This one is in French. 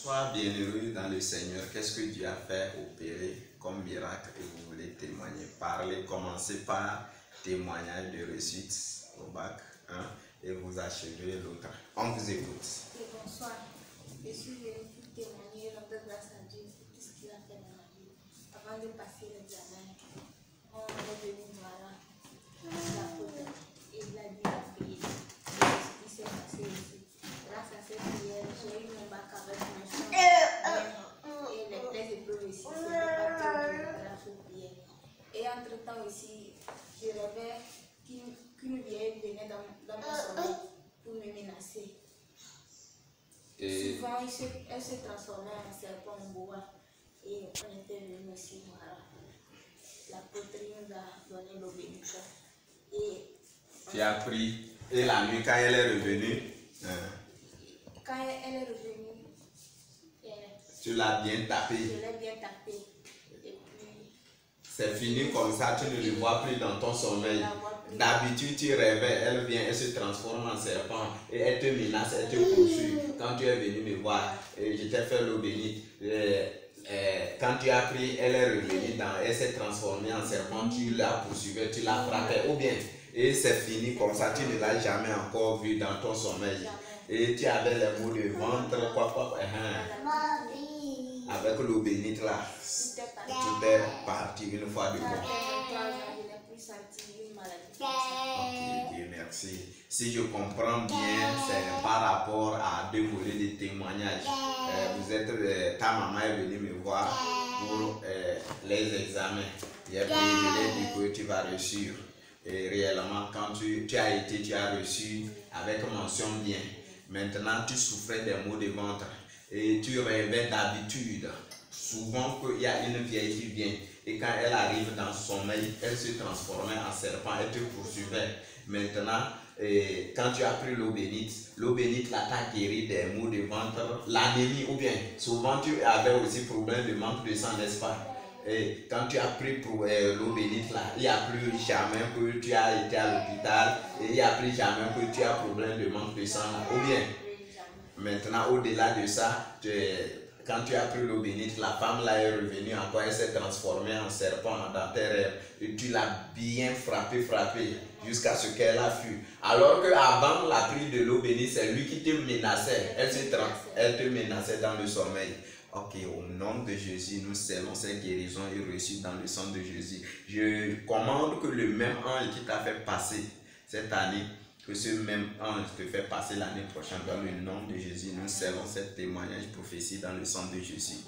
Sois bienheureux dans le Seigneur. Qu'est-ce que Dieu a fait opérer comme miracle et vous voulez témoigner? Parlez, commencez par témoignage de réussite au bac 1 et vous achevez l'autre. On vous écoute. Bonsoir. Je suis venue pour témoigner, rendre grâce à Dieu pour tout ce qu'il a fait dans ma vie. Avant de passer l'examen, on est venu voir la faute et il a dit à payer. Ce qui s'est passé ici. Grâce à cette prière, j'ai eu mon bac avec mention et les tests de preuve ici. C'est grâce aux prières. Et entre-temps aussi, je rêvais qu'une vieille venait dans mon sommeil pour me menacer. Souvent, elle se transformait en serpent en bois et on était venu aussi voir. La poterie nous a donné l'eau bénite. Tu as pris et la nuit quand elle est revenue, quand elle est revenue, tu l'as bien tapé. Je l'ai bien tapé. Et puis, c'est fini comme ça, tu ne le vois plus dans ton sommeil. D'habitude, tu rêvais, elle vient, elle se transforme en serpent et elle te menace, elle te poursuit. Quand tu es venu me voir, je t'ai fait l'eau bénite. Quand tu as pris, elle est revenue, elle s'est transformée en serpent, tu l'as poursuivi, tu l'as frappé. Ou bien, et c'est fini comme ça, tu ne l'as jamais encore vu dans ton sommeil. Et tu avais les maux de ventre, avec l'eau bénite là, tout est parti une fois de bon. Ok, Dieu merci. Si je comprends bien, c'est par rapport à deux volets de témoignages. Ta maman est venue me voir pour les examens. Je lui ai dit que tu vas réussir. Et réellement, quand tu as reçu avec mention bien. Maintenant, tu souffrais des maux de ventre et tu rêvais d'habitude. Souvent qu'il y a une vieille qui vient et quand elle arrive dans son sommeil, elle se transformait en serpent, elle te poursuivait. Maintenant, quand tu as pris l'eau bénite là t'a guéri des maux de ventre, l'anémie ou bien souvent tu avais aussi problème de manque de sang, n'est-ce pas? Et quand tu as pris l'eau bénite là, il n'y a plus jamais que tu as été à l'hôpital et il n'y a plus jamais que tu as problème de manque de sang là. Ou bien, maintenant au-delà de ça, quand tu as pris l'eau bénite, la femme là est revenue encore, elle s'est transformée en serpent dans tes rêves. Et tu l'as bien frappé jusqu'à ce qu'elle a fui. Alors qu'avant la prise de l'eau bénite, c'est lui qui te menaçait. Elle te menaçait dans le sommeil. Ok, au nom de Jésus, nous scellons cette guérison et reçue dans le sang de Jésus. Je commande que le même ange qui t'a fait passer cette année, que ce même ange te fait passer l'année prochaine dans le nom de Jésus. Nous scellons cette témoignage prophétie dans le sang de Jésus.